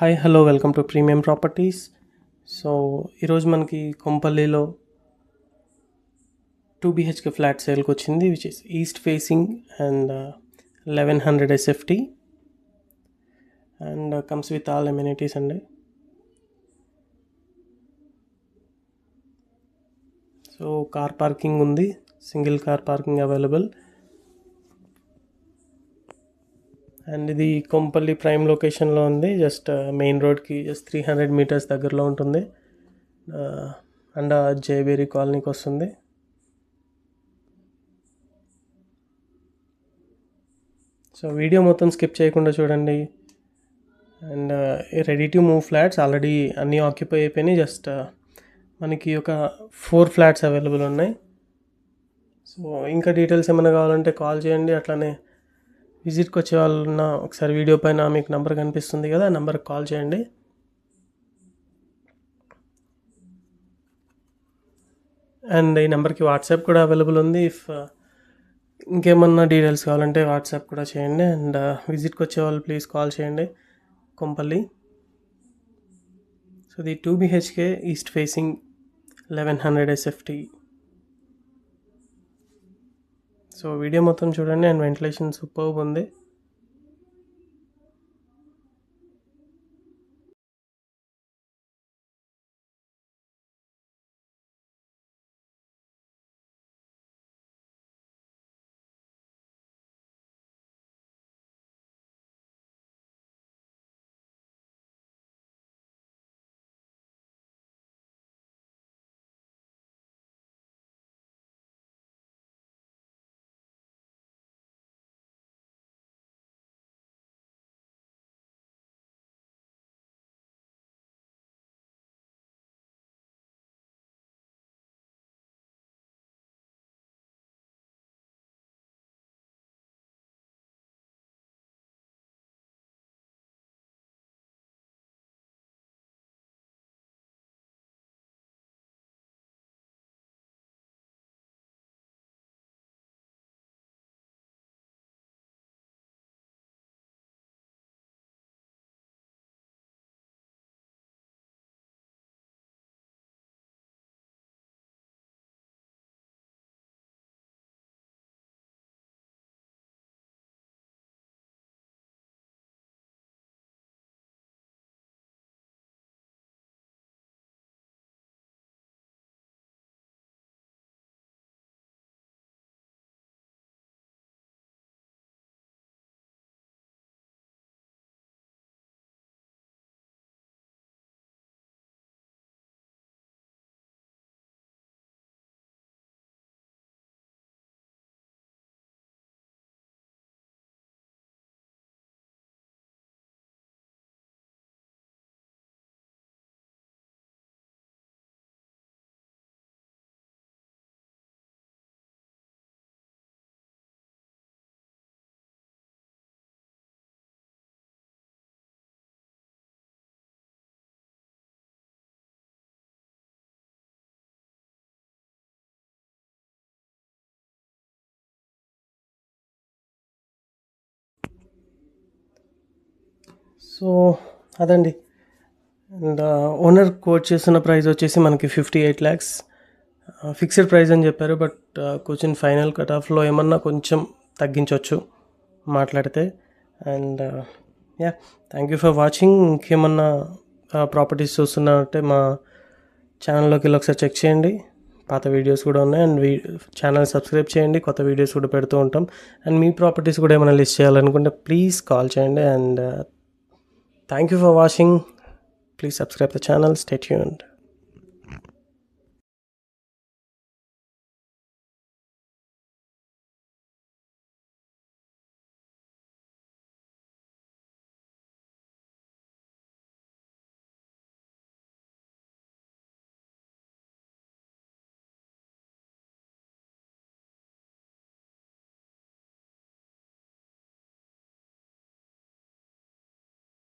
Hi hello welcome to premium properties. So ఈరోజు మనకి కొంపల్లిలో 2 BHK flat సేల్కి వచ్చింది, which is east facing and 1100 SFT and comes with all amenities అండి. So car parking ఉంది, single car parking available. And ఇది Kompally prime లొకేషన్లో ఉంది, just main రోడ్కి జస్ట్ 300 మీటర్స్ దగ్గరలో ఉంటుంది. అండ్ జయబేరి కాలనీకి వస్తుంది. సో వీడియో మొత్తం స్కిప్ చేయకుండా చూడండి. And ready to move flats already అన్నీ ఆక్యుపై అయిపోయినాయి. జస్ట్ మనకి ఒక 4 ఫ్లాట్స్ అవైలబుల్ ఉన్నాయి. సో ఇంకా డీటెయిల్స్ ఏమైనా కావాలంటే కాల్ చేయండి. అట్లానే విజిట్కి వచ్చే వాళ్ళున్న ఒకసారి వీడియో పైన మీకు నెంబర్ కనిపిస్తుంది కదా, ఆ నెంబర్కి కాల్ చేయండి. అండ్ ఈ నెంబర్కి వాట్సాప్ కూడా అవైలబుల్ ఉంది. ఇఫ్ ఇంకేమన్నా డీటెయిల్స్ కావాలంటే వాట్సాప్ కూడా చేయండి. అండ్ విజిట్కి వచ్చే వాళ్ళు ప్లీజ్ కాల్ చేయండి. కొంపల్లి. సో ఇది 2 BHK east facing 1100 SFT. So video మొత్తం చూడండి. అండ్ వెంటిలేషన్ సూపర్బ్ ఉంది. సో అదండి. అండ్ ఓనర్ కోట్ చేస్తున్న ప్రైస్ వచ్చేసి మనకి 58 lakhs ఫిక్స్డ్ ప్రైస్ అని చెప్పారు. బట్ కొంచెం ఫైనల్ కట్ ఆఫ్లో ఏమన్నా కొంచెం తగ్గించవచ్చు మాట్లాడితే. And thank you for watching. ఇంకేమన్నా ప్రాపర్టీస్ చూస్తున్నారంటే మా ఛానల్లోకి వెళ్ళి ఒకసారి చెక్ చేయండి. పాత వీడియోస్ కూడా ఉన్నాయి. అండ్ ఛానల్ సబ్స్క్రైబ్ చేయండి, కొత్త వీడియోస్ కూడా పెడుతూ ఉంటాం. అండ్ మీ ప్రాపర్టీస్ కూడా ఏమైనా లిస్ట్ చేయాలనుకుంటే ప్లీజ్ కాల్ చేయండి. And thank you for watching. Please subscribe the channel. Stay tuned.